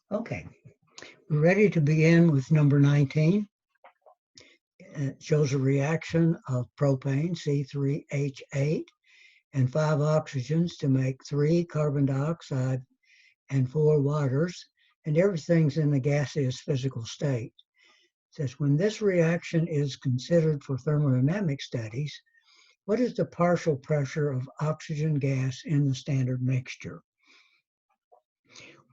Okay, we're ready to begin with number 19. It shows a reaction of propane, C3H8, and 5 oxygens to make 3 carbon dioxide and 4 waters, and everything's in the gaseous physical state. It says, when this reaction is considered for thermodynamic studies, what is the partial pressure of oxygen gas in the standard mixture?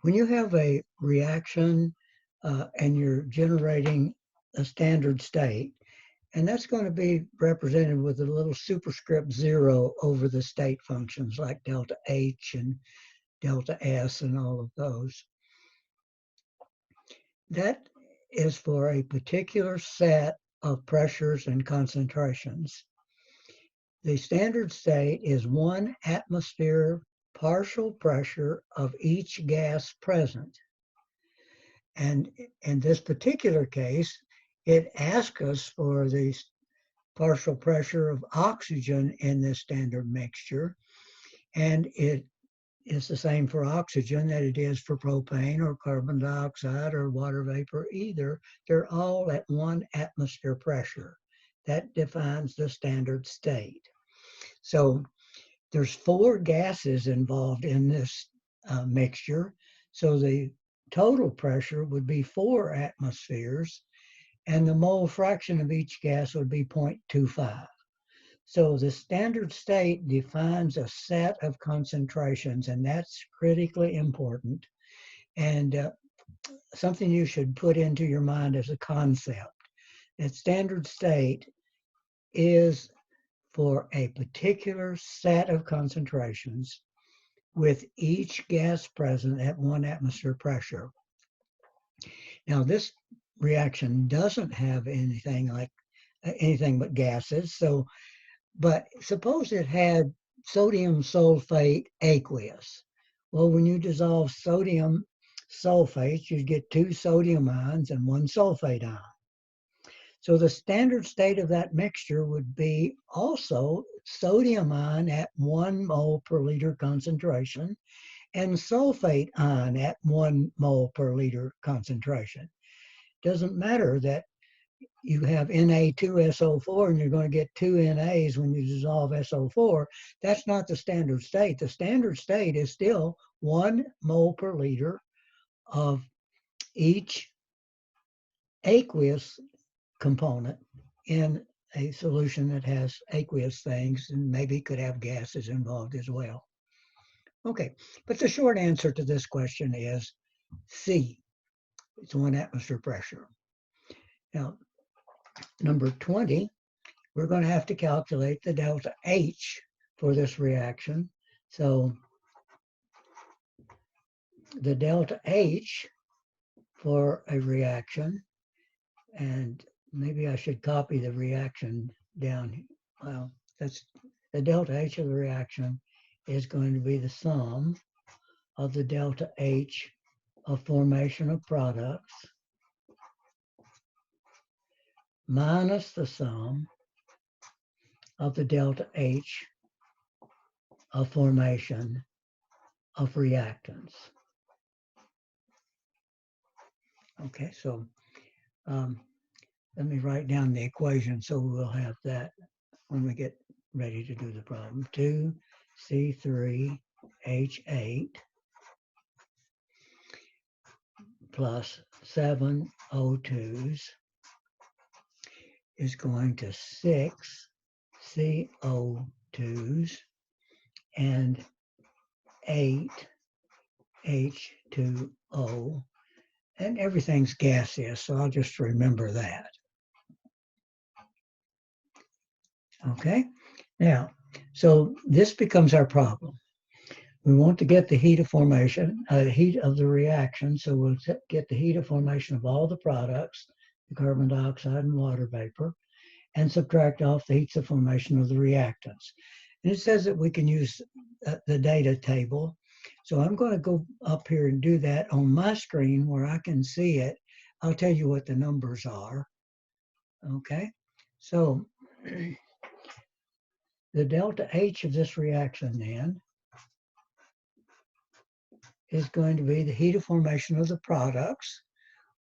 When you have a reaction and you're generating a standard state, and that's going to be represented with a little superscript 0 over the state functions like delta H and delta S and all of those. That is for a particular set of pressures and concentrations. The standard state is 1 atmosphere partial pressure of each gas present. And in this particular case, it asks us for the partial pressure of oxygen in this standard mixture. And it is the same for oxygen that it is for propane or carbon dioxide or water vapor either. They're all at 1 atmosphere pressure. That defines the standard state. So there's 4 gases involved in this mixture. So the total pressure would be 4 atmospheres, and the mole fraction of each gas would be 0.25. So the standard state defines a set of concentrations, and that's critically important, and something you should put into your mind as a concept. That standard state is for a particular set of concentrations with each gas present at 1 atmosphere pressure. Now, this reaction doesn't have anything but gases. So, but suppose it had sodium sulfate aqueous. Well, when you dissolve sodium sulfate, you get 2 sodium ions and 1 sulfate ion. So the standard state of that mixture would be also sodium ion at 1 mole per liter concentration and sulfate ion at 1 mole per liter concentration. Doesn't matter that you have Na2SO4 and you're going to get 2 NAs when you dissolve SO4. That's not the standard state. The standard state is still 1 mole per liter of each aqueous component in a solution that has aqueous things and maybe could have gases involved as well. Okay, but the short answer to this question is C. It's 1 atmosphere pressure. Now, number 20, we're going to have to calculate the delta H for this reaction. So the delta H for a reaction, and maybe I should copy the reaction down. Well, that's the delta H of the reaction is going to be the sum of the delta H of formation of products minus the sum of the delta H of formation of reactants. Okay, so let me write down the equation so we'll have that when we get ready to do the problem. 2C3H8 plus 7 O2s is going to 6 CO2s and 8 H2O, and everything's gaseous, so I'll just remember that. Okay, now, so this becomes our problem. We want to get the heat of formation, heat of the reaction, so we'll get the heat of formation of all the products, the carbon dioxide and water vapor, and subtract off the heats of formation of the reactants. And it says that we can use the data table. So I'm going to go up here and do that on my screen where I can see it. I'll tell you what the numbers are. Okay, so the delta H of this reaction then is going to be the heat of formation of the products.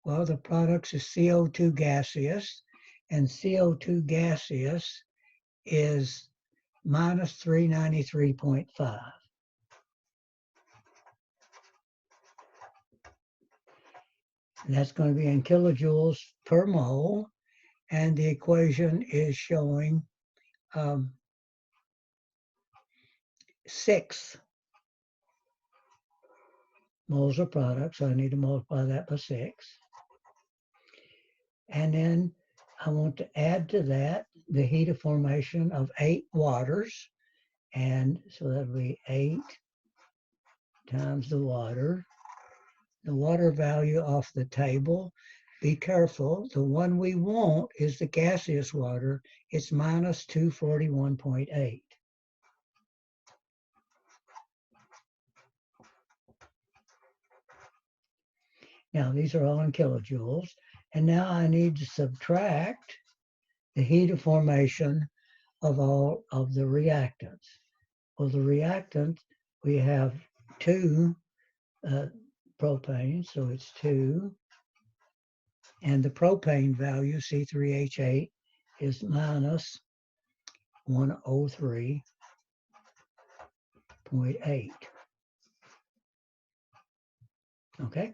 Well, the products is CO2 gaseous, and CO2 gaseous is minus 393.5. And that's going to be in kilojoules per mole, and the equation is showing 6 moles of product, so I need to multiply that by 6. And then I want to add to that the heat of formation of 8 waters, and so that'll be 8 times the water value off the table. Be careful, the one we want is the gaseous water. It's minus 241.8. Now these are all in kilojoules. And now I need to subtract the heat of formation of all of the reactants. Well, the reactant, we have 2 propane, so it's 2. And the propane value, C3H8, is minus 103.8. Okay,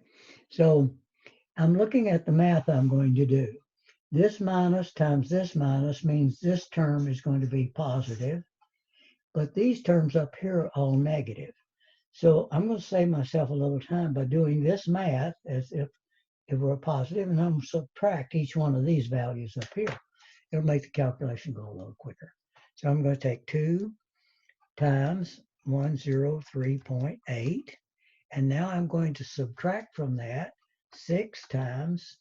so I'm looking at the math I'm going to do. This minus times this minus means this term is going to be positive, but these terms up here are all negative. So I'm going to save myself a little time by doing this math as if it were positive, and I'm going to subtract each one of these values up here. It'll make the calculation go a little quicker. So I'm going to take 2 times 103.8, and now I'm going to subtract from that 6 times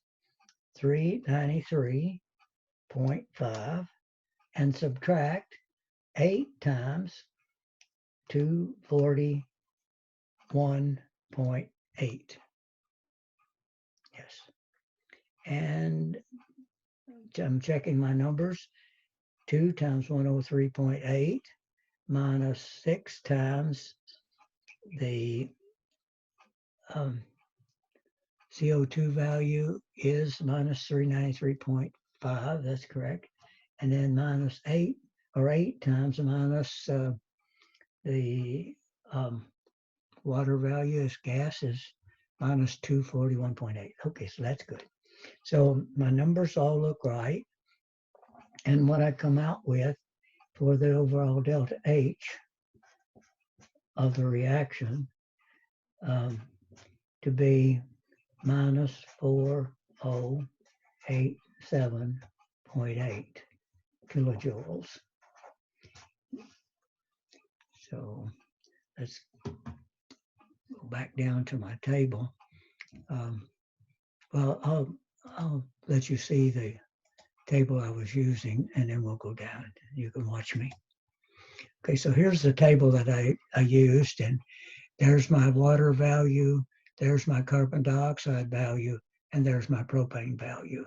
393.5 and subtract 8 times 241.8. Yes. And I'm checking my numbers. 2 times 103.8 minus 6 times the CO2 value is minus 393.5. That's correct. And then minus 8, or 8 times minus the water value is gas is minus 241.8. Okay, so that's good. So my numbers all look right. And what I come out with for the overall delta H of the reaction to be minus 4087.8 kilojoules. So let's go back down to my table. Well, I'll let you see the table I was using, and then we'll go down. You can watch me. Okay, so here's the table that I used, and there's my water value, there's my carbon dioxide value, and there's my propane value.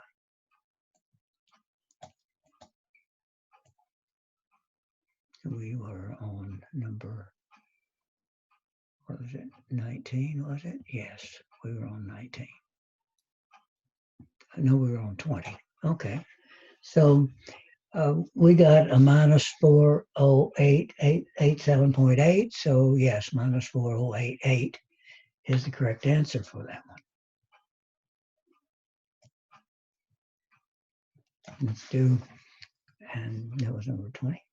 We were on number, what was it, 19, was it? Yes, we were on 19. No, we were on 20. Okay, so we got a minus 40887.8. So yes, minus 4088 is the correct answer for that one. Let's do, and that was number 20.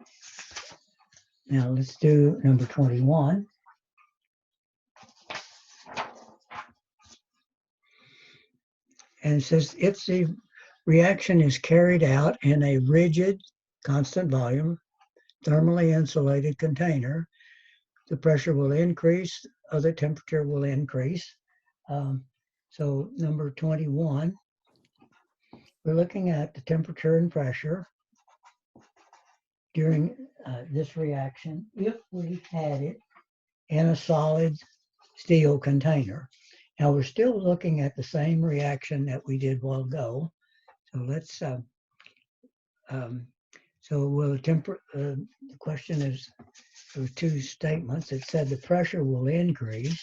Now let's do number 21. And it says if the reaction is carried out in a rigid, constant volume, thermally insulated container, the pressure will increase, or the temperature will increase. So number 21, we're looking at the temperature and pressure during this reaction if we had it in a solid steel container. Now we're still looking at the same reaction that we did a while ago. So let's, so will the question is, there were 2 statements. It said the pressure will increase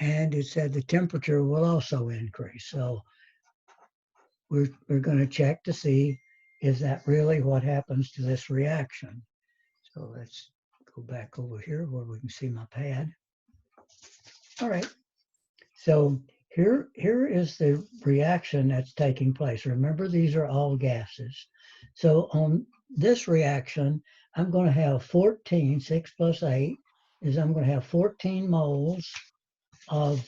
and it said the temperature will also increase. So we're going to check to see, is that really what happens to this reaction? So let's go back over here where we can see my pad. All right. So here is the reaction that's taking place. Remember, these are all gases. So on this reaction, I'm going to have 14, 6 plus 8, is I'm going to have 14 moles of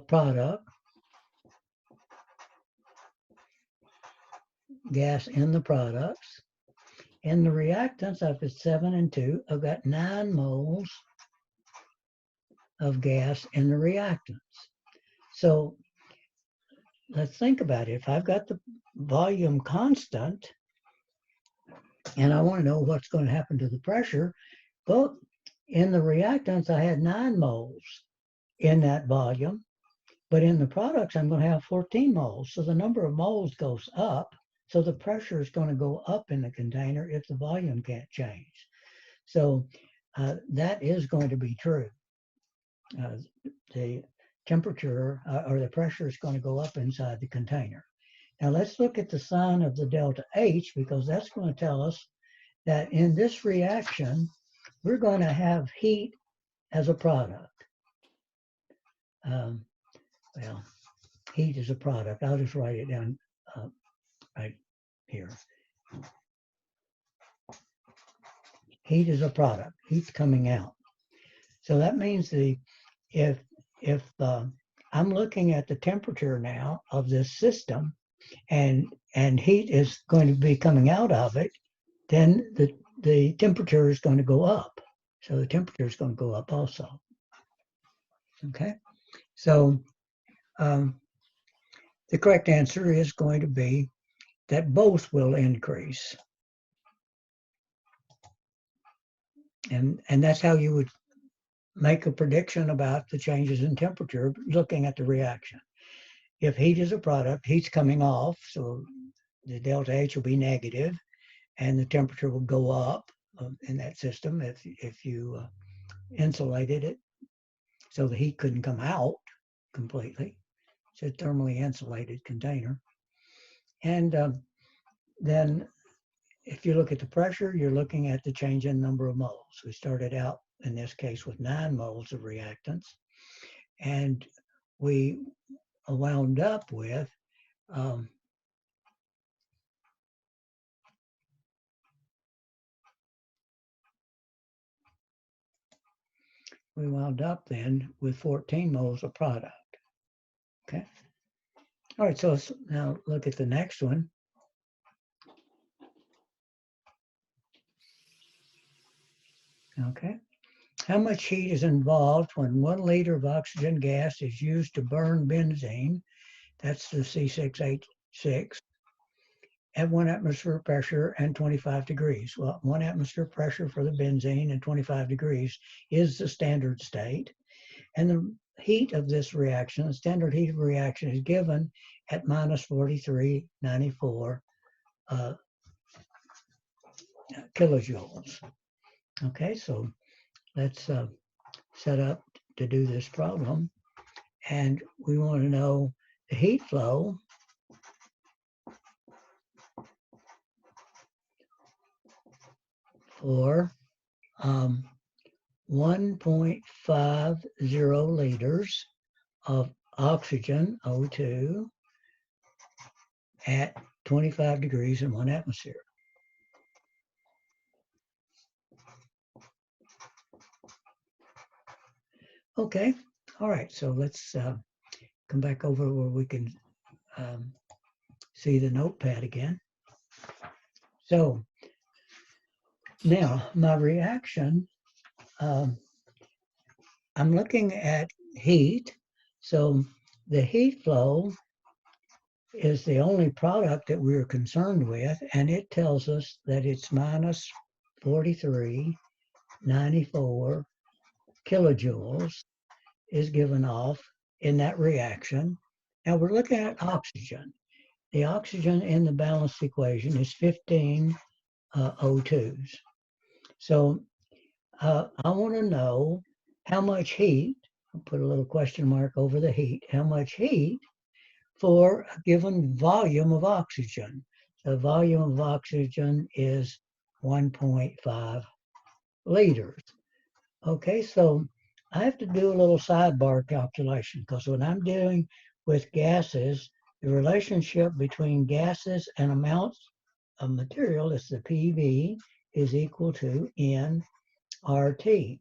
product, gas in the products. In the reactants, I've got 7 and 2. I've got 9 moles of gas in the reactants. So let's think about it. If I've got the volume constant and I want to know what's going to happen to the pressure, well, in the reactants, I had 9 moles in that volume, but in the products, I'm going to have 14 moles. So the number of moles goes up. So the pressure is going to go up in the container if the volume can't change. So that is going to be true. The temperature or the pressure is going to go up inside the container. Now let's look at the sign of the delta H, because that's going to tell us that in this reaction, we're going to have heat as a product. Well, heat is a product. I'll just write it down right here. Heat is a product. Heat's coming out. So that means if I'm looking at the temperature now of this system, and heat is going to be coming out of it, then the temperature is going to go up. So the temperature is going to go up also. Okay, so the correct answer is going to be that both will increase. And that's how you would make a prediction about the changes in temperature, looking at the reaction. If heat is a product, heat's coming off, so the delta H will be negative, and the temperature will go up in that system if you insulated it, so the heat couldn't come out completely. It's a thermally insulated container. And then if you look at the pressure, you're looking at the change in number of moles. We started out in this case with 9 moles of reactants, and we wound up with then with 14 moles of product. Okay. All right, so let's now look at the next one. Okay. How much heat is involved when 1 liter of oxygen gas is used to burn benzene? That's the C6H6 at 1 atmosphere pressure and 25 degrees. Well, 1 atmosphere pressure for the benzene and 25 degrees is the standard state. And the heat of this reaction, the standard heat of reaction, is given at minus 4394 kilojoules. Okay, so let's set up to do this problem. And we want to know the heat flow for 1.50 liters of oxygen, O2, at 25 degrees in 1 atmosphere. Okay, all right, so let's come back over where we can see the notepad again. So now my reaction, I'm looking at heat. So the heat flow is the only product that we're concerned with, and it tells us that it's minus 4394 kilojoules is given off in that reaction. Now we're looking at oxygen. The oxygen in the balanced equation is 15 O2s. So I want to know how much heat I'll put a little question mark over the heat. How much heat for a given volume of oxygen? The volume of oxygen is 1.5 liters. Okay, so I have to do a little sidebar calculation because when I'm dealing with gases, the relationship between gases and amounts of material is the PV is equal to nRT.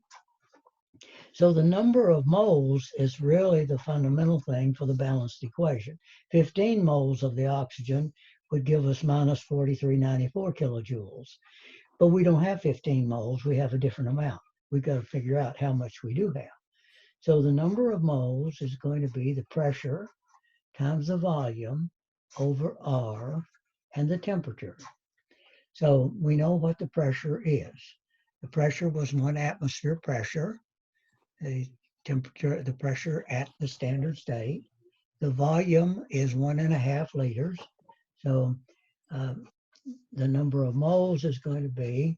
So the number of moles is really the fundamental thing for the balanced equation. 15 moles of the oxygen would give us minus 4394 kilojoules. But we don't have 15 moles, we have a different amount. We've got to figure out how much we do have. So the number of moles is going to be the pressure times the volume over R and the temperature. So we know what the pressure is. The pressure was 1 atmosphere pressure. The temperature, the pressure at the standard state. The volume is 1.5 liters. So the number of moles is going to be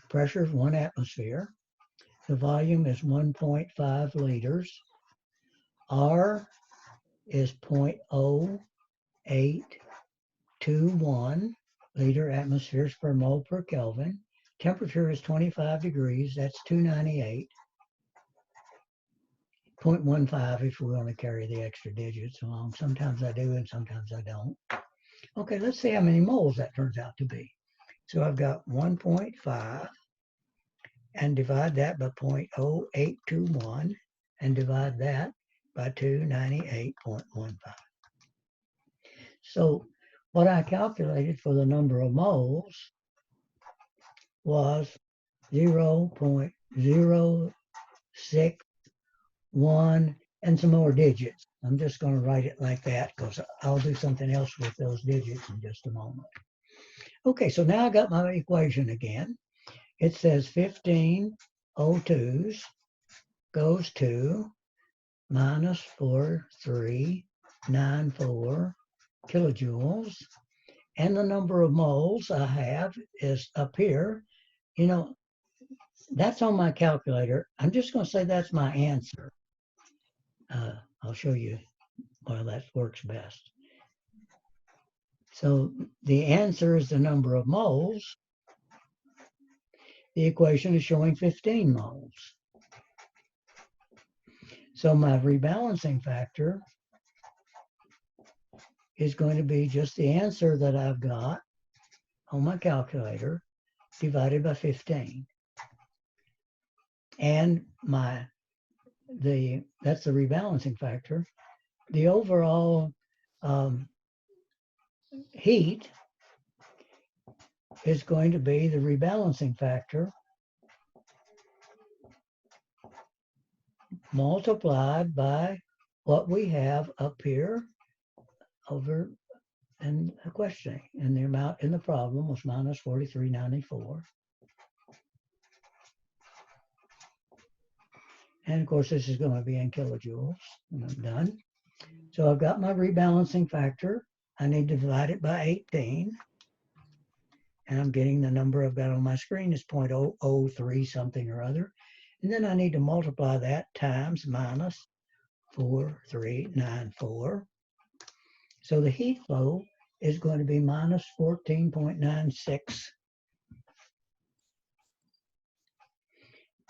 pressure of 1 atmosphere. The volume is 1.5 liters. R is 0.0821 liter atmospheres per mole per Kelvin. Temperature is 25 degrees. That's 298. 0.15 if we want to carry the extra digits along. Sometimes I do and sometimes I don't. Okay, let's see how many moles that turns out to be. So I've got 1.5 and divide that by 0.0821 and divide that by 298.15. So what I calculated for the number of moles was 0.061 and some more digits. I'm just going to write it like that because I'll do something else with those digits in just a moment. Okay, so now I got my equation again. It says 15 O2s goes to minus 4394 kilojoules. And the number of moles I have is up here. You know, that's on my calculator. I'm just going to say that's my answer. I'll show you why that works best. So the answer is the number of moles. The equation is showing 15 moles. So my rebalancing factor is going to be just the answer that I've got on my calculator divided by 15. And that's the rebalancing factor. The overall heat is going to be the rebalancing factor multiplied by what we have up here over in the questioning. And the amount in the problem was minus 4394. And of course, this is going to be in kilojoules, and I'm done. So I've got my rebalancing factor. I need to divide it by 18. And I'm getting the number I've got on my screen is 0.003 something or other. And then I need to multiply that times minus 4394. So the heat flow is going to be minus 14.96.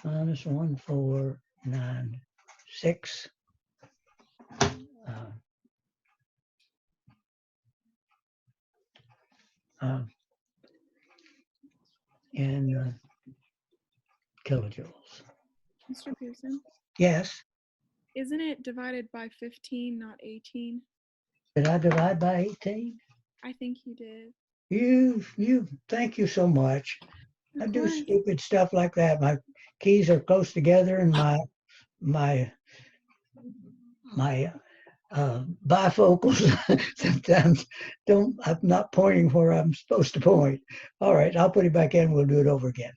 Minus 1496. In kilojoules. Mr. Pearson? Yes. Isn't it divided by 15, not 18? Did I divide by 18? I think you did. Thank you so much. I do stupid stuff like that. My keys are close together and my bifocals sometimes I'm not pointing where I'm supposed to point. All right, I'll put it back in. We'll do it over again.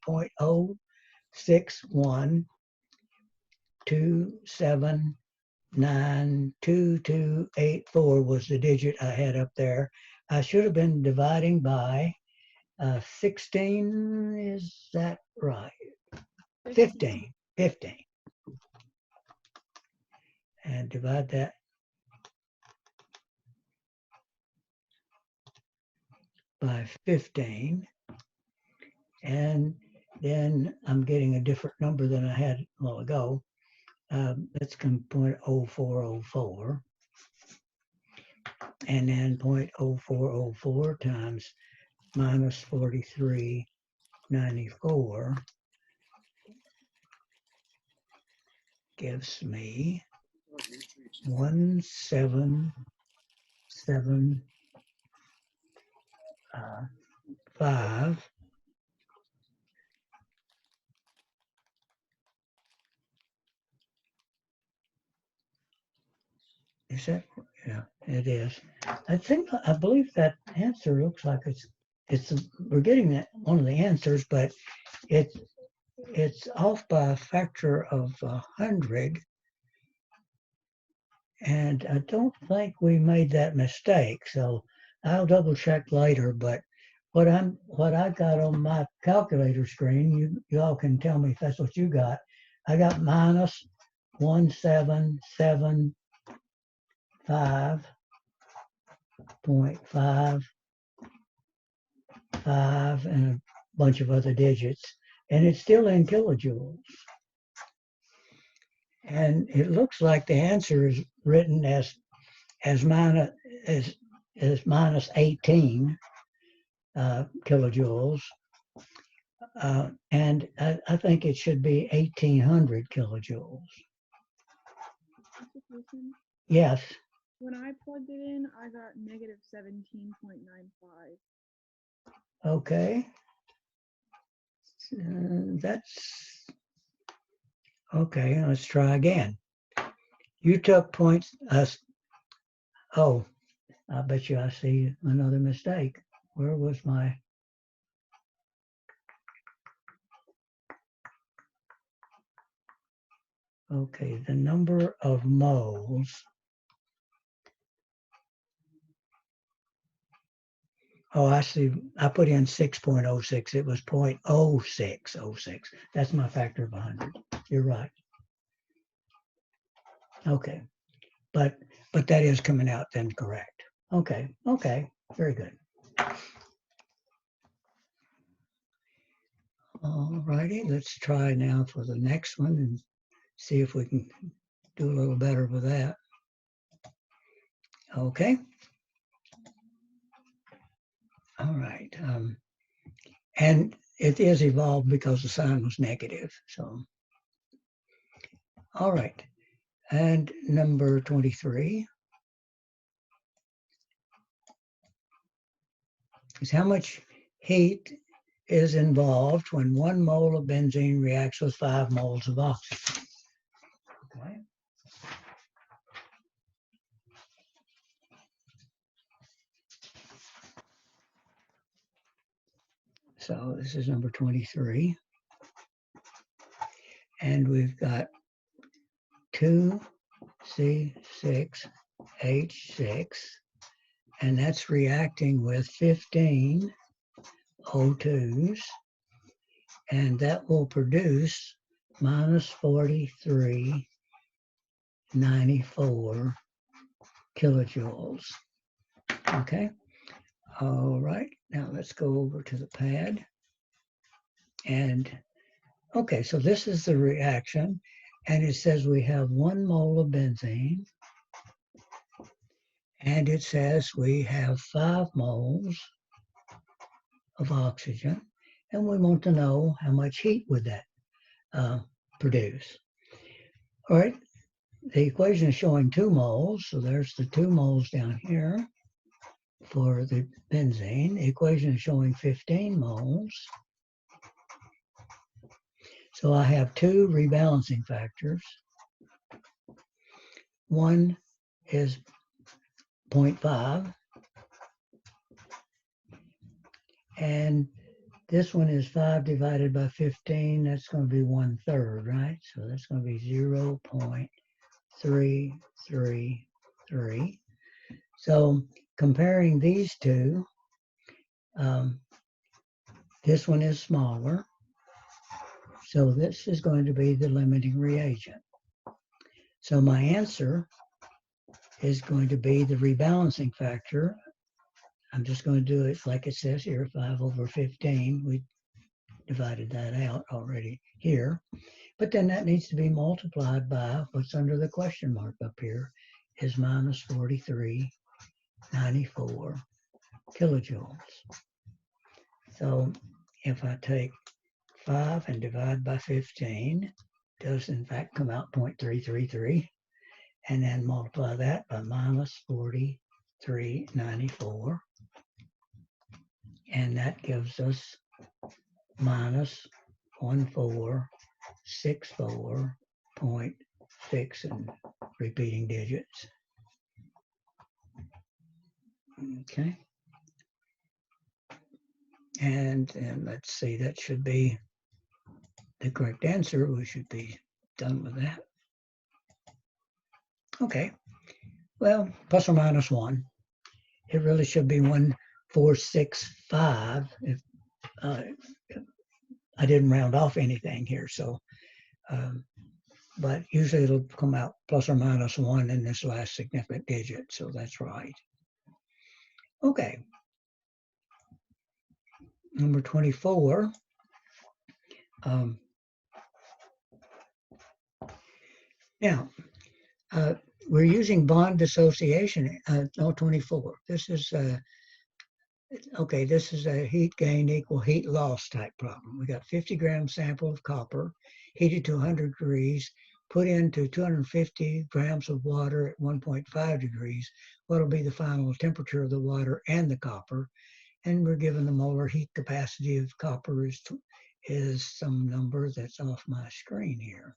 0.06127922284 was the digit I had up there. I should have been dividing by 16. Is that right? 15. and divide that by 15. And then I'm getting a different number than I had a while ago. That's 0.0404. And then 0.0404 times minus 43.94 gives me 1775. Is that, yeah, it is. I believe that answer looks like we're getting that one of the answers, but it's off by a factor of 100. And I don't think we made that mistake. So I'll double check later, but what I got on my calculator screen, you all can tell me if that's what you got. I got minus 1775.55 and a bunch of other digits, and it's still in kilojoules. And it looks like the answer is written as minus 18 kilojoules, and I think it should be 1800 kilojoules. Yes. When I plugged it in, I got negative 17.95. Okay. That's okay. Let's try again. You took points. Oh, I bet you I see another mistake. Where was my? Okay, the number of moles. Oh, I see. I put in 6.06. It was 0.0606. That's my factor of 100. You're right. Okay, but that is coming out then correct. Okay, very good. All righty, let's try now for the next one and see if we can do a little better with that. Okay. All right. And it is evolved because the sign was negative. So, all right. And number 23 is how much heat is involved when 1 mole of benzene reacts with 5 moles of oxygen. Okay. So this is number 23. And we've got 2C6H6, and that's reacting with 15 O2s, and that will produce minus 43.94 kilojoules. Okay. All right. Now let's go over to the pad. And okay, so this is the reaction, and it says we have 1 mole of benzene, and it says we have 5 moles of oxygen, and we want to know how much heat would that produce. All right, the equation is showing 2 moles, so there's the 2 moles down here for the benzene. The equation is showing 15 moles. So I have 2 rebalancing factors. One is 0.5, and this one is 5 divided by 15. That's going to be 1/3, right? So that's going to be 0.333. So comparing these two, this one is smaller. So this is going to be the limiting reagent. So my answer is going to be the rebalancing factor. I'm just going to do it like it says here, 5 over 15. We divided that out already here. But then that needs to be multiplied by what's under the question mark up here is minus 43.94 kilojoules. So if I take 5 and divide by 15, does in fact come out 0.333, and then multiply that by minus 43.94, and that gives us minus 1464.6 and repeating digits. Okay. And let's see, that should be the correct answer. We should be done with that. Okay. Well, plus or minus 1. It really should be 1465 if I didn't round off anything here. So, but usually it'll come out plus or minus 1 in this last significant digit. So that's right. Okay. Number 24. Now, we're using bond dissociation. No, 24. This is okay. This is a heat gain equal heat loss type problem. We got 50 gram sample of copper, heated to 100 degrees, put into 250 grams of water at 1.5 degrees. What will be the final temperature of the water and the copper? And we're given the molar heat capacity of copper is some number that's off my screen here.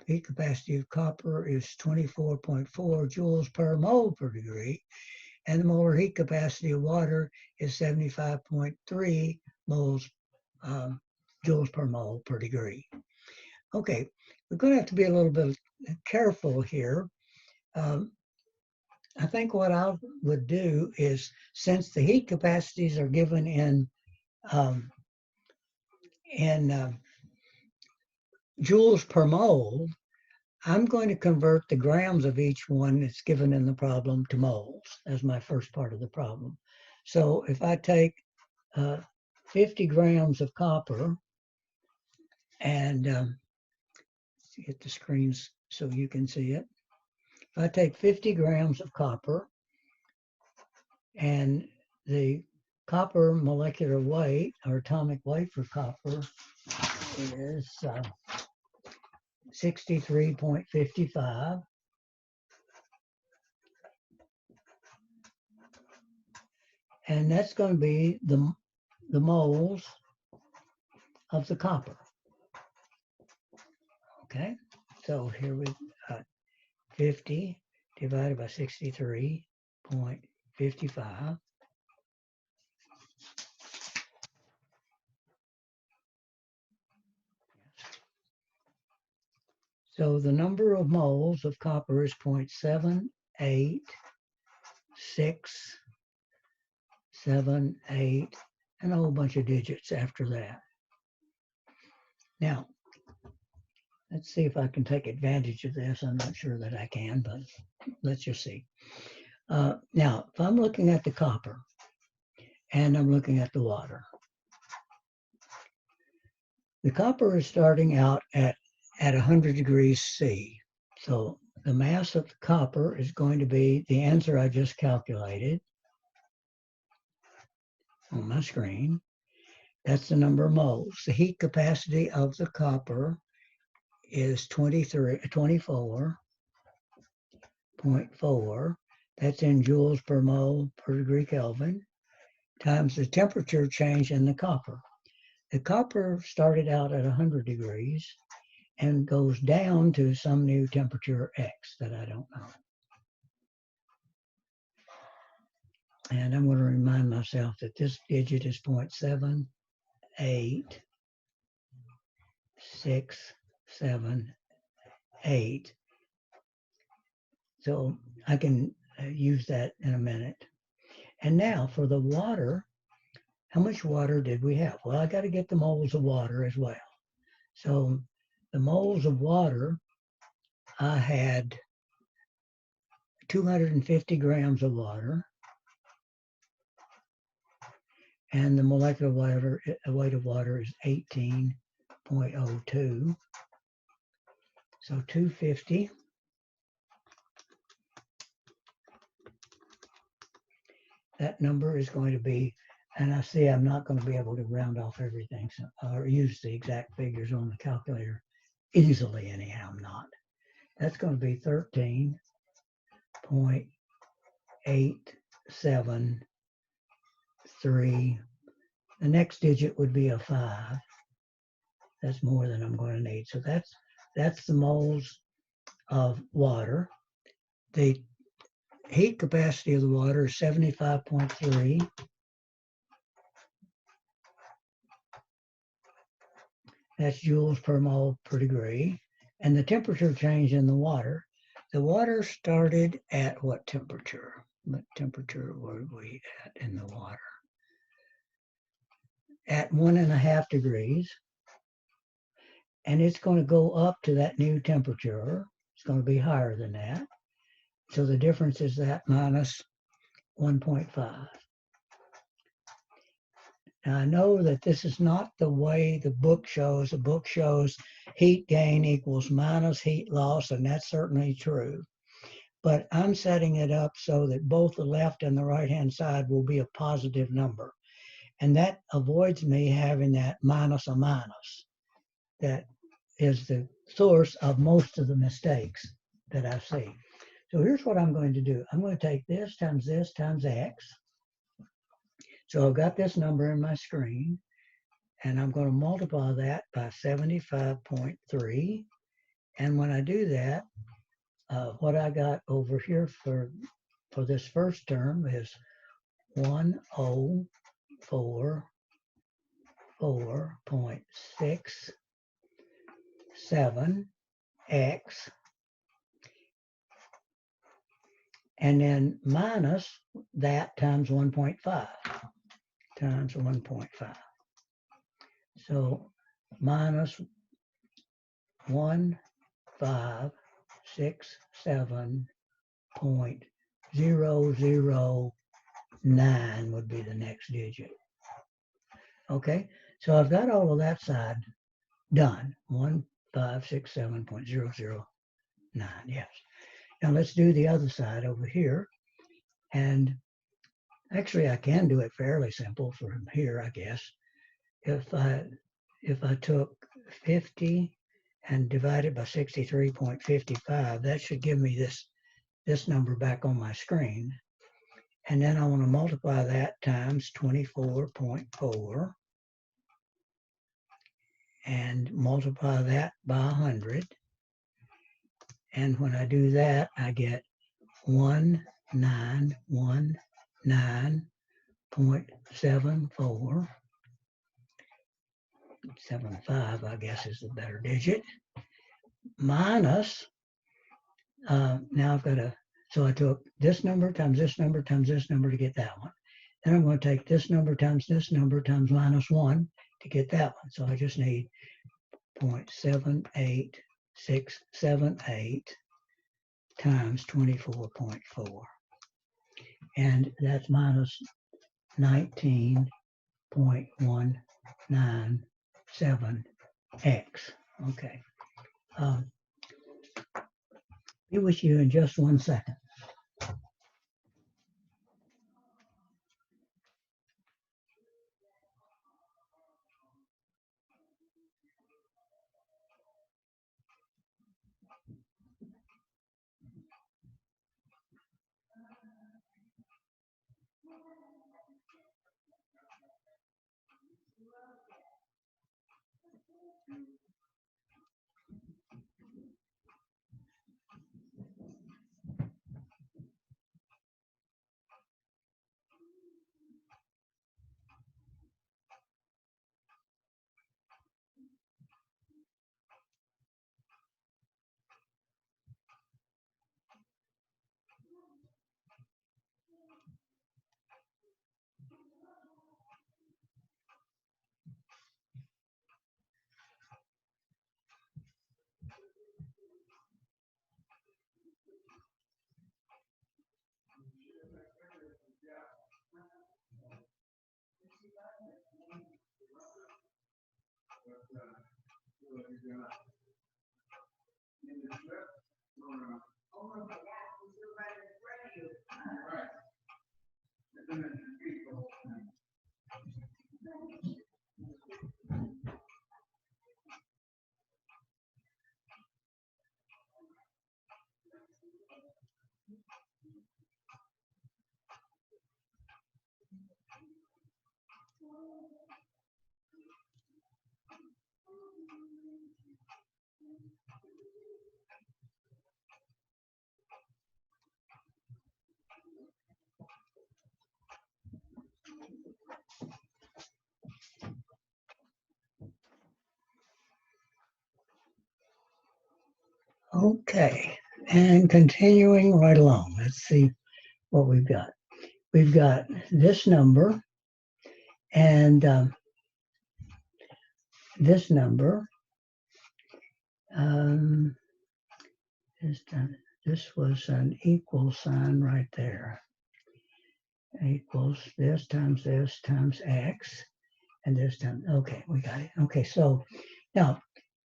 Heat capacity of copper is 24.4 joules per mole per degree, and the molar heat capacity of water is 75.3 joules per mole per degree. Okay, we're going to have to be a little bit careful here. I think what I would do is, since the heat capacities are given in joules per mole, I'm going to convert the grams of each one that's given in the problem to moles as my first part of the problem. So if I take 50 grams of copper and hit the screens so you can see it. If I take 50 grams of copper and the copper molecular weight or atomic weight for copper is 63.55. And that's going to be the moles of the copper. Okay, so here we 50 divided by 63.55. So the number of moles of copper is 0.78678, and a whole bunch of digits after that. Now, let's see if I can take advantage of this. I'm not sure that I can, but let's just see. Now, if I'm looking at the copper and I'm looking at the water, the copper is starting out at 100 degrees C. So the mass of the copper is going to be the answer I just calculated on my screen. That's the number of moles. The heat capacity of the copper is 24.4. That's in joules per mole per degree Kelvin, times the temperature change in the copper. The copper started out at 100 degrees and goes down to some new temperature X that I don't know. And I'm going to remind myself that this digit is 0.78678. So I can use that in a minute. And now for the water, how much water did we have? Well, I got to get the moles of water as well. So the moles of water I had 250 grams of water, and the molecular weight of water is 18.02. So 250 that number is going to be, and I see I'm not going to be able to round off everything or use the exact figures on the calculator easily anyhow. I'm not. That's going to be 13.873. The next digit would be a 5. That's more than I'm going to need. So that's the moles of water. The heat capacity of the water is 75.3. That's joules per mole per degree. And the temperature change in the water started at what temperature? What temperature were we at in the water? At 1.5 degrees. And it's going to go up to that new temperature. It's going to be higher than that. So the difference is that minus 1.5. Now I know that this is not the way the book shows. The book shows heat gain equals minus heat loss, and that's certainly true. But I'm setting it up so that both the left and the right-hand side will be a positive number. And that avoids me having that minus a minus. That is the source of most of the mistakes that I see. So here's what I'm going to do. I'm going to take this times x. So I've got this number in my screen, and I'm going to multiply that by 75.3. And when I do that, what I got over here for this first term is 1044.67x, and then minus that times 1.5 times 1.5. So minus 1567.009 would be the next digit. Okay, so I've got all of that side done. 1567.009, yes. Now let's do the other side over here. And actually I can do it fairly simple from here, I guess. If I took 50 and divided by 63.55, that should give me this number back on my screen. And then I want to multiply that times 24.4 and multiply that by 100. And when I do that, I get 1919.74. 75, I guess, is the better digit. Minus, now I've got to, so I took this number times this number times this number to get that one. Then I'm going to take this number times minus 1 to get that one. So I just need 0.78678 times 24.4. And that's minus 19.197x. Okay. Be with you in just 1 second. Okay, and continuing right along, let's see what we've got. We've got this number and this number. This was an equal sign right there. Equals this times x, and this time. Okay, we got it. Okay, so now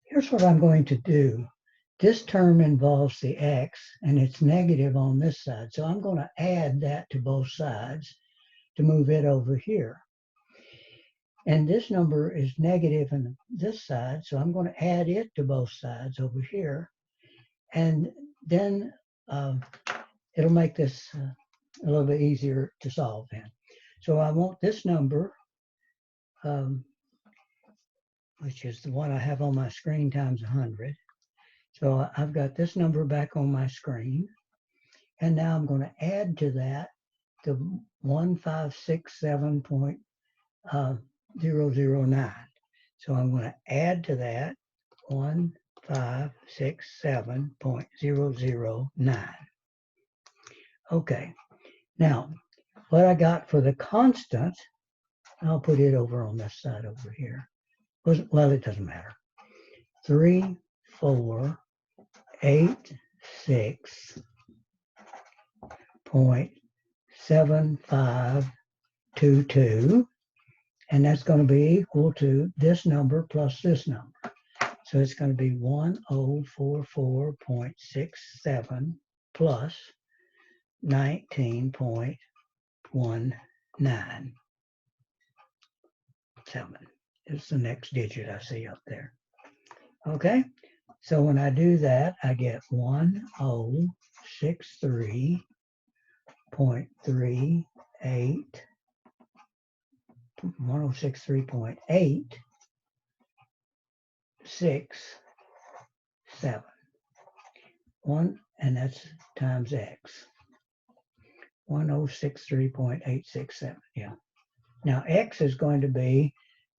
here's what I'm going to do. This term involves the x, and it's negative on this side. So I'm going to add that to both sides to move it over here. And this number is negative on this side, so I'm going to add it to both sides over here. And then it'll make this a little bit easier to solve then. So I want this number, which is the one I have on my screen, times 100. So I've got this number back on my screen. And now I'm going to add to that the 1567.009. So I'm going to add to that 1567.009. Okay, now what I got for the constant, I'll put it over on this side over here. Well, it doesn't matter. 3486.7522, and that's going to be equal to this number plus this number. So it's going to be 1044.67 plus 19.197 is the next digit I see up there. Okay, so when I do that, I get 1063.38, 1063.867. And that's times x. 1063.867. Yeah. Now x is going to be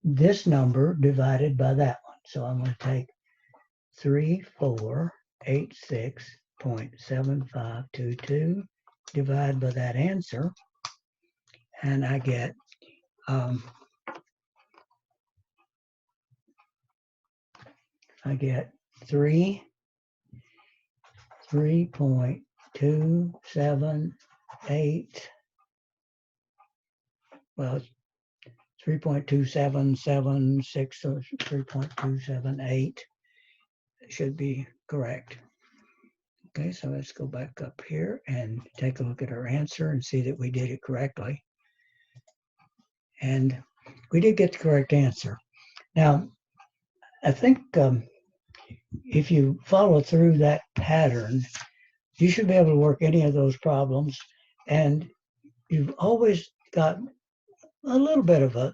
this number divided by that one. So I'm going to take 3486.7522 divided by that answer, and I get 3.278. Well, 3.2776 or 3.278 should be correct. Okay, so let's go back up here and take a look at our answer and see that we did it correctly. And we did get the correct answer. Now, I think if you follow through that pattern, you should be able to work any of those problems. And you've always got a little bit of a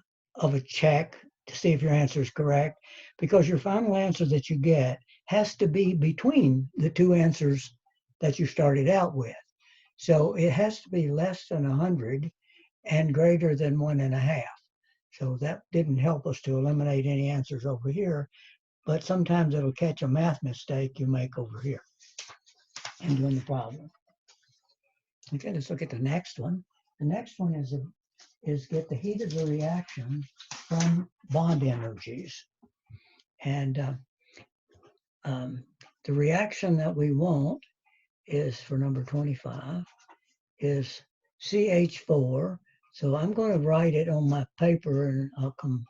check to see if your answer is correct, because your final answer that you get has to be between the two answers that you started out with. So it has to be less than 100 and greater than 1.5. So that didn't help us to eliminate any answers over here, but sometimes it'll catch a math mistake you make over here in doing the problem. Okay, let's look at the next one. The next one is get the heat of the reaction from bond energies. And the reaction that we want is, for number 25, is CH4. So I'm going to write it on my paper, and I'll come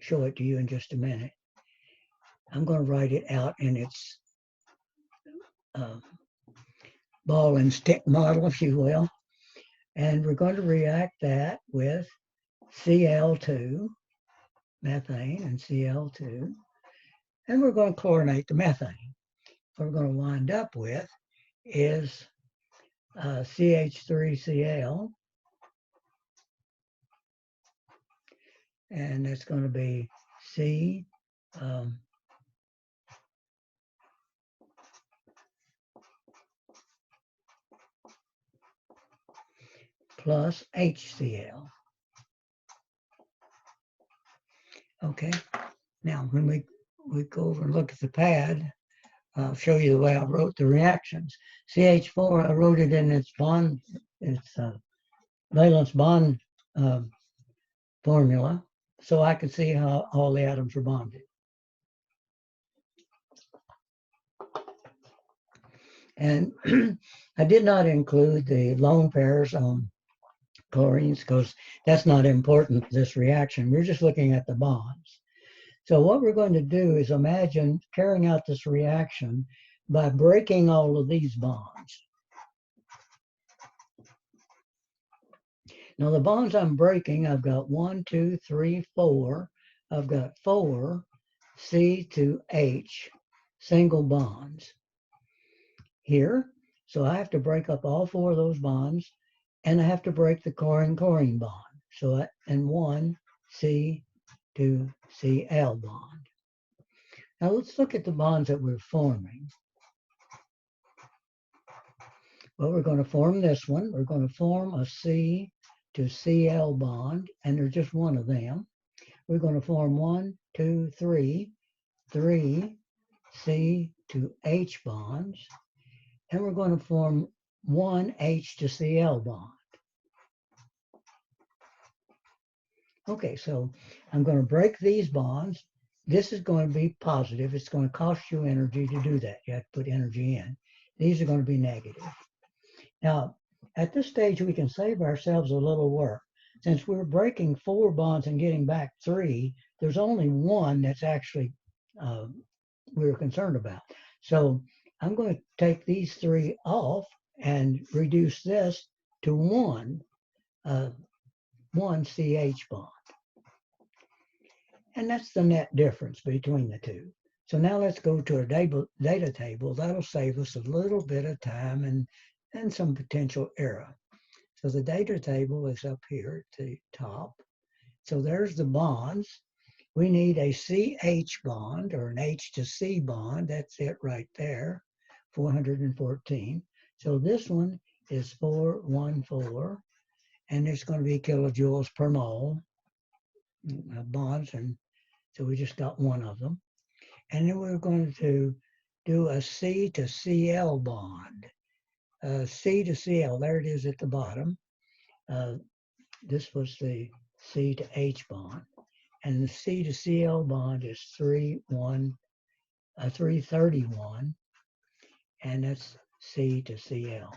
show it to you in just a minute. I'm going to write it out in its ball and stick model, if you will. And we're going to react that with Cl2, methane and Cl2. And we're going to chlorinate the methane. What we're going to wind up with is CH3Cl. And that's going to be C plus HCl. Okay, now when we go over and look at the pad, I'll show you the way I wrote the reactions. CH4, I wrote it in its bond, its valence bond formula, so I could see how all the atoms are bonded. And I did not include the lone pairs on chlorines because that's not important for this reaction. We're just looking at the bonds. So what we're going to do is imagine carrying out this reaction by breaking all of these bonds. Now the bonds I'm breaking, I've got 1, 2, 3, 4. I've got 4 C to H single bonds here. So I have to break up all 4 of those bonds, and I have to break the chlorine-chlorine bond. So and 1 C to Cl bond. Now let's look at the bonds that we're forming. Well, we're going to form this one. We're going to form a C to Cl bond, and there's just one of them. We're going to form 1, 2, 3 C to H bonds, and we're going to form 1 H to Cl bond. Okay, so I'm going to break these bonds. This is going to be positive. It's going to cost you energy to do that. You have to put energy in. These are going to be negative. Now, at this stage, we can save ourselves a little work. Since we're breaking 4 bonds and getting back 3, there's only one that's actually we're concerned about. So I'm going to take these 3 off and reduce this to 1 CH bond. And that's the net difference between the two. So now let's go to our data table. That'll save us a little bit of time and some potential error. So the data table is up here at the top. So there's the bonds. We need a CH bond or an H to C bond. That's it right there, 414. So this one is 414, and it's going to be kilojoules per mole bonds, and so we just got one of them. And then we're going to do a C to Cl bond. C to Cl, there it is at the bottom. This was the C to H bond. And the C to Cl bond is 331, and that's C to Cl.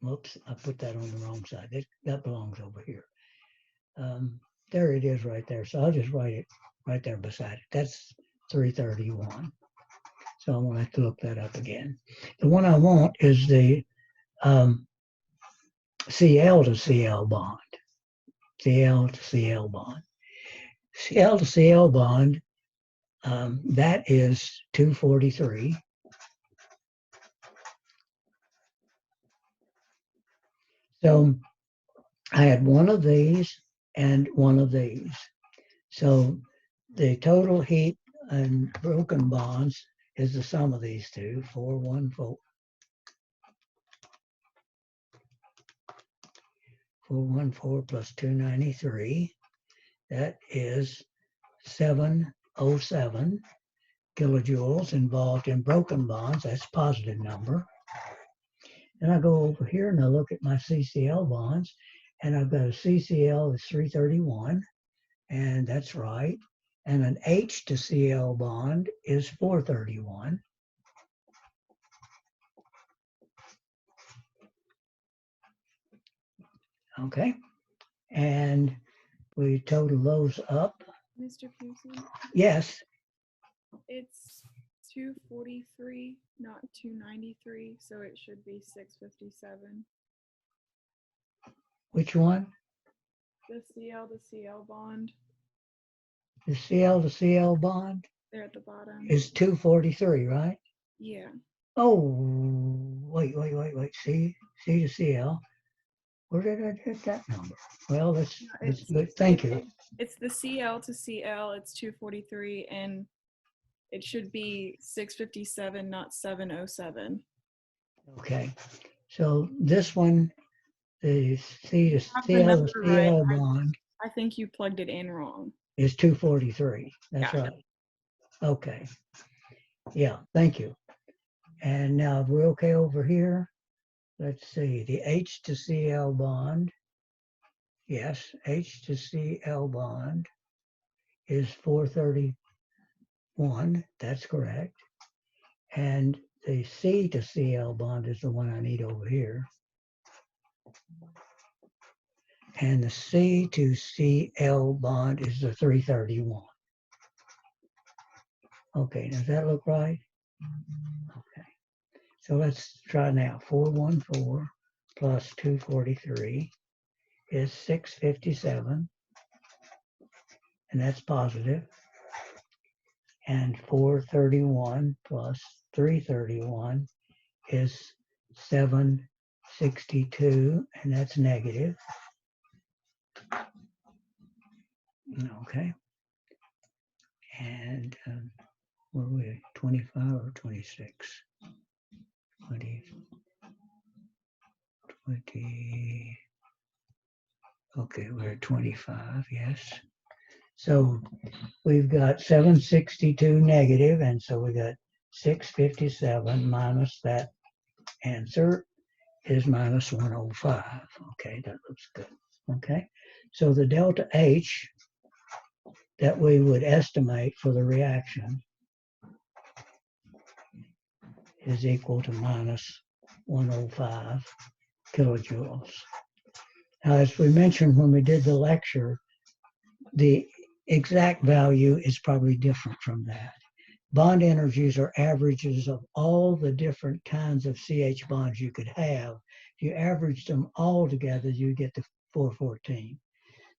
Whoops, I put that on the wrong side. That belongs over here. There it is right there. So I'll just write it right there beside it. That's 331. So I'm going to have to look that up again. The one I want is the Cl to Cl bond. Cl to Cl bond. Cl to Cl bond, that is 243. So I had one of these and one of these. So the total heat and broken bonds is the sum of these two, 414. 414 plus 293, that is 707 kilojoules involved in broken bonds. That's a positive number. And I go over here and I look at my CCl bonds, and I've got a CCl is 331, and that's right. And an H to Cl bond is 431. Okay, and we total those up, Mr. Pearson, Yes, it's 243, not 293, so it should be 657. which one? The CL to CL bond, The CL to CL bond there at the bottom. is 243, right? Yeah. Oh, wait. C to CL. Where did I get that number? Well, that's good. Thank you. It's the CL to CL, it's 243, and it should be 657, not 707. Okay. So this one, the C to Have the CL to number right. CL bond I think you plugged it in wrong. is 243. That's Gotcha. right. Okay. Yeah, thank you. And now if we're okay over here, let's see, the H to Cl bond. Yes, H to Cl bond is 431. That's correct. And the C to Cl bond is the one I need over here. And the C to Cl bond is the 331. Okay, does that look right? Okay. So let's try now. 414 plus 243 is 657. And that's positive. And 431 plus 331 is 762, and that's negative. Okay. And what are we, 25 or 26? 20. Okay, we're at 25, yes. So we've got 762 negative, and so we got 657 minus that answer is minus 105. Okay, that looks good. Okay, so the delta H that we would estimate for the reaction is equal to minus 105 kilojoules. Now, as we mentioned when we did the lecture, the exact value is probably different from that. Bond energies are averages of all the different kinds of CH bonds you could have. If you average them all together, you get to 414.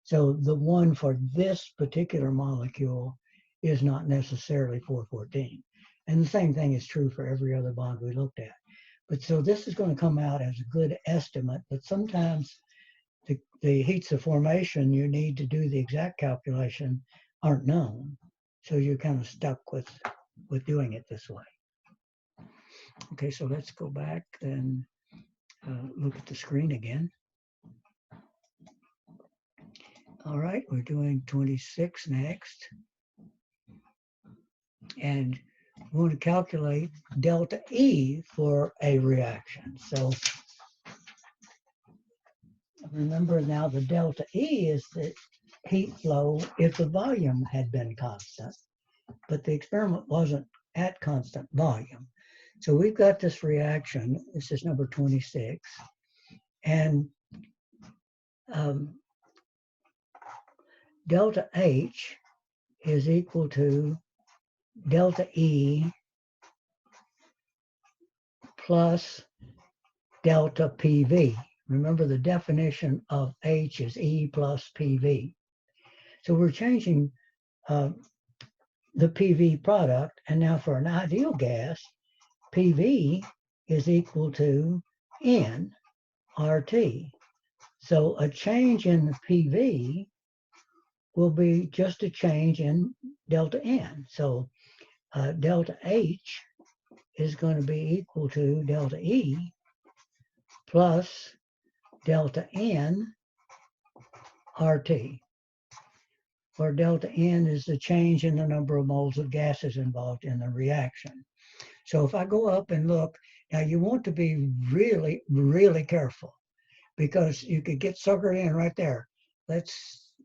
So the one for this particular molecule is not necessarily 414. And the same thing is true for every other bond we looked at. But so this is going to come out as a good estimate, but sometimes the heats of formation you need to do the exact calculation aren't known. So you're kind of stuck with doing it this way. Okay, so let's go back and look at the screen again. All right, we're doing 26 next. And we want to calculate delta E for a reaction. So remember now the delta E is the heat flow if the volume had been constant, but the experiment wasn't at constant volume. So we've got this reaction, this is number 26, and delta H is equal to delta E plus delta PV. Remember the definition of H is E plus PV. So we're changing the PV product, and now for an ideal gas, PV is equal to N RT. So a change in the PV will be just a change in delta N. So delta H is going to be equal to delta E plus delta N RT, where delta N is the change in the number of moles of gases involved in the reaction. So if I go up and look, now you want to be really, really careful because you could get suckered in right there. Let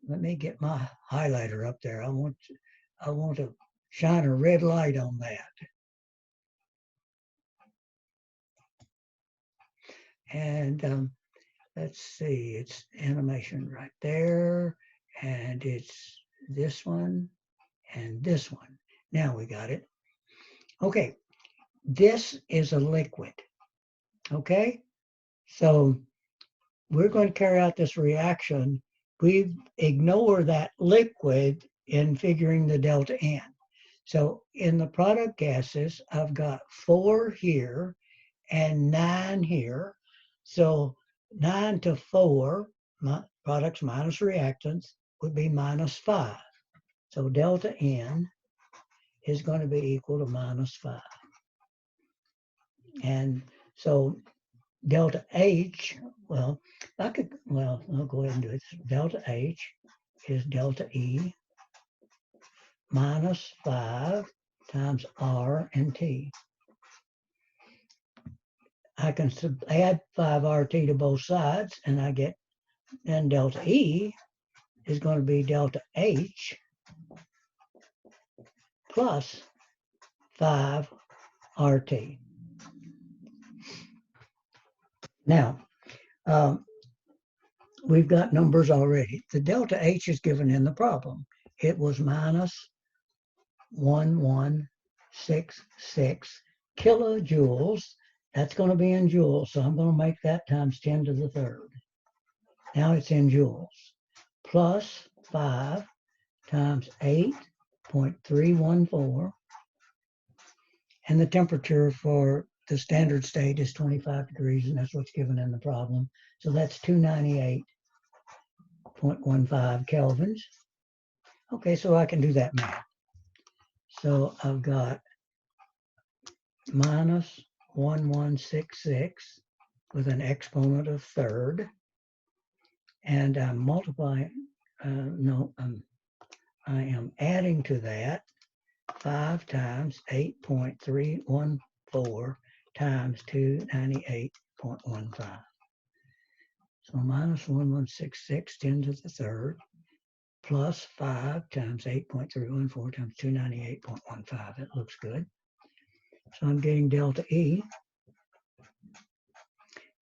me get my highlighter up there. I want to shine a red light on that. And let's see, it's animation right there, and it's this one, and this one. Now we got it. Okay, this is a liquid. Okay, so we're going to carry out this reaction. We ignore that liquid in figuring the delta N. So in the product gases, I've got 4 here and 9 here. So 9 to 4, products minus reactants, would be -5. So delta N is going to be equal to -5. And so delta H, well, I'll go ahead and do it. Delta H is delta E minus 5 times R and T. I can add 5RT to both sides, and I get, then delta E is going to be delta H plus 5RT. Now, we've got numbers already. The delta H is given in the problem. It was -1166 kilojoules. That's going to be in joules, so I'm going to make that times 10 to the third. Now it's in joules. Plus 5 times 8.314. And the temperature for the standard state is 25 degrees, and that's what's given in the problem. So that's 298.15 kelvins. Okay, so I can do that math. So I've got -1166 with an exponent of third. And I'm multiplying, I am adding to that 5 times 8.314 times 298.15. So -1166, 10 to the third, plus 5 times 8.314 times 298.15. It looks good. So I'm getting delta E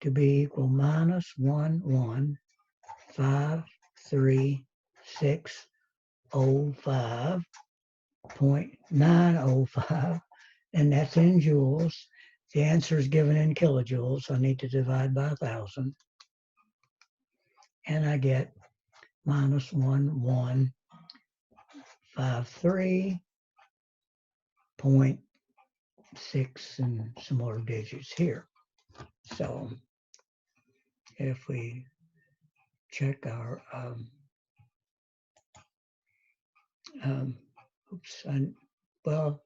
to be equal -1153605.905, and that's in joules. The answer is given in kilojoules, so I need to divide by 1,000. And I get -1153.6 and some more digits here. So if we check our, well,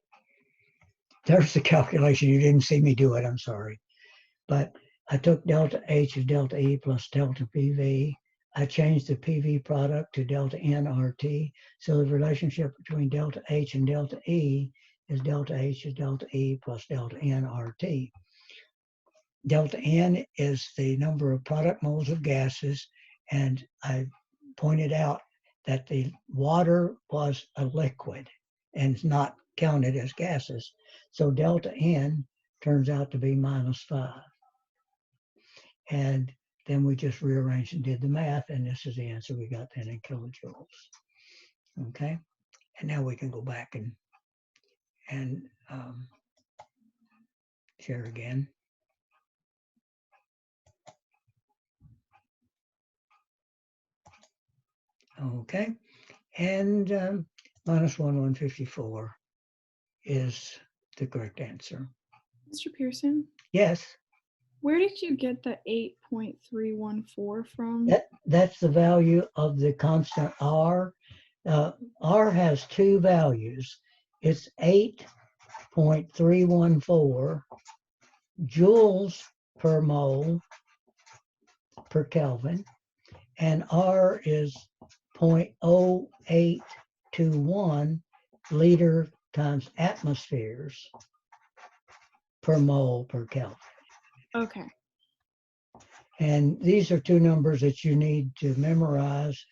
there's the calculation. You didn't see me do it, I'm sorry. But I took delta H as delta E plus delta PV. I changed the PV product to delta nRT. So the relationship between delta H and delta E is delta H is delta E plus delta nRT. Delta N is the number of product moles of gases, and I pointed out that the water was a liquid and not counted as gases. So delta N turns out to be -5. And then we just rearranged and did the math, and this is the answer we got then in kilojoules. Okay, and now we can go back and share again. Okay, and -1154 is the correct answer. Mr. Pearson, Yes, where did you get the 8.314 from? that's the value of the constant R. R has 2 values. It's 8.314 joules per mole per Kelvin, and R is 0.0821 liter times atmospheres per mole per Kelvin. Okay. And these are 2 numbers that you need to memorize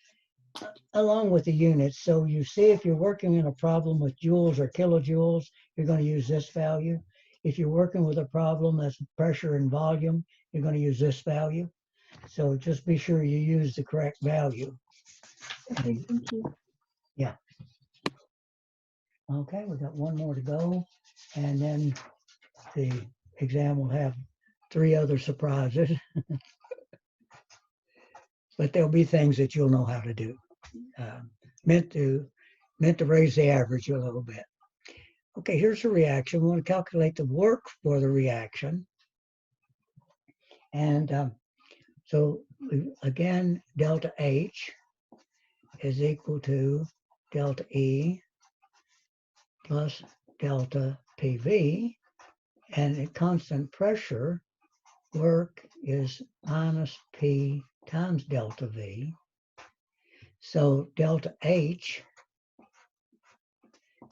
along with the units. So you see, if you're working in a problem with joules or kilojoules, you're going to use this value. If you're working with a problem that's pressure and volume, you're going to use this value. So just be sure you use the correct value. Okay, thank you. Yeah. Okay, we got one more to go, and then the exam will have 3 other surprises. But there'll be things that you'll know how to do. Meant to raise the average a little bit. Okay, here's the reaction. We want to calculate the work for the reaction. And so again, delta H is equal to delta E plus delta PV. And at constant pressure, work is minus P times delta V. So delta H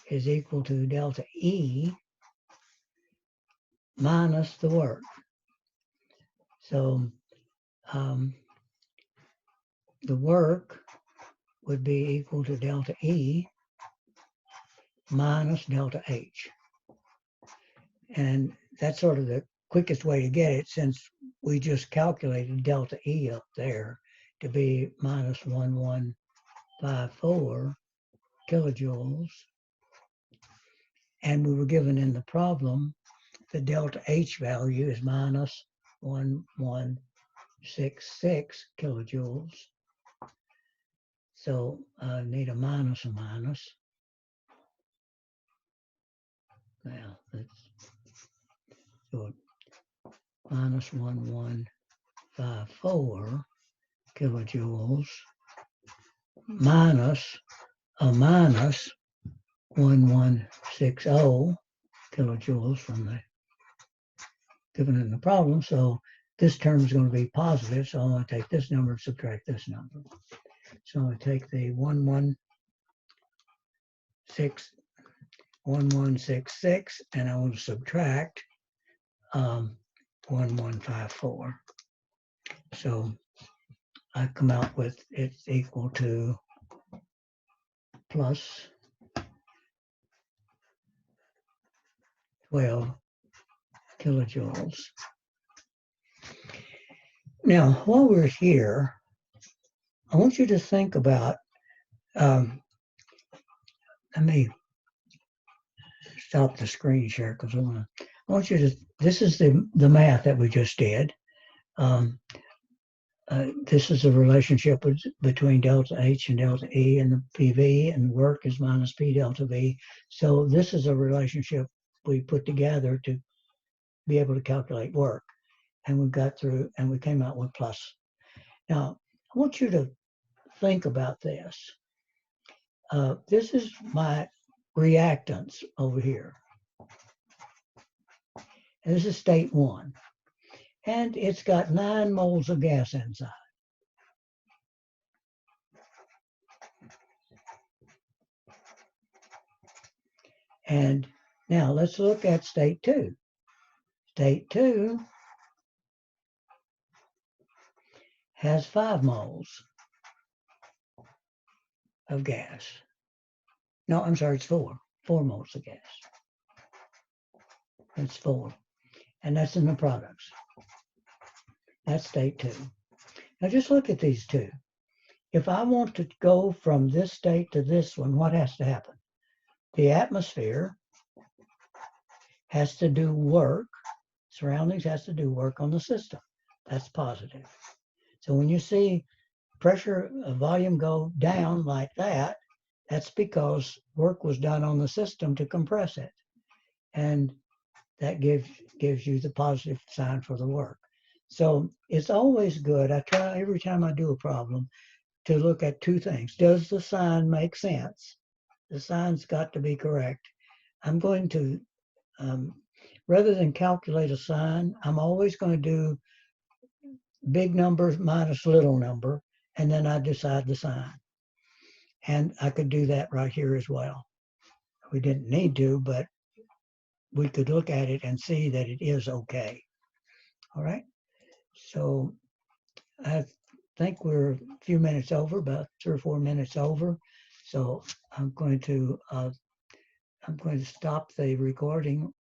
is equal to delta E minus the work. So the work would be equal to delta E minus delta H. And that's sort of the quickest way to get it, since we just calculated delta E up there to be minus 1154 kilojoules. And we were given in the problem the delta H value is minus 1166 kilojoules. So I need a minus. Well, let's do it. Minus 1154 kilojoules minus a minus 1160 kilojoules from the given in the problem. So this term is going to be positive. So I'm going to take this number and subtract this number. So I'm going to take the 1166 and I want to subtract 1154. So I come out with it's equal to plus 12 kilojoules. Now, while we're here, I want you to think about, let me stop the screen share because I want you to, this is the math that we just did. This is a relationship between delta H and delta E and the PV, and work is minus P delta V. So this is a relationship we put together to be able to calculate work. And we got through and we came out with plus. Now, I want you to think about this. This is my reactants over here. And this is state 1. And it's got 9 moles of gas inside. And now let's look at state 2. State 2 has 5 moles of gas. No, I'm sorry, it's 4. 4 moles of gas. That's 4. And that's in the products. That's state 2. Now just look at these two. If I want to go from this state to this one, what has to happen? The atmosphere has to do work, surroundings has to do work on the system. That's positive. So when you see pressure, volume go down like that, that's because work was done on the system to compress it. And that gives you the positive sign for the work. So it's always good, I try every time I do a problem to look at 2 things. Does the sign make sense? The sign's got to be correct. I'm going to, rather than calculate a sign, I'm always going to do big numbers minus little number, and then I decide the sign. And I could do that right here as well. We didn't need to, but we could look at it and see that it is okay. All right. So I think we're a few minutes over, about 3 or 4 minutes over. So I'm going to stop the recording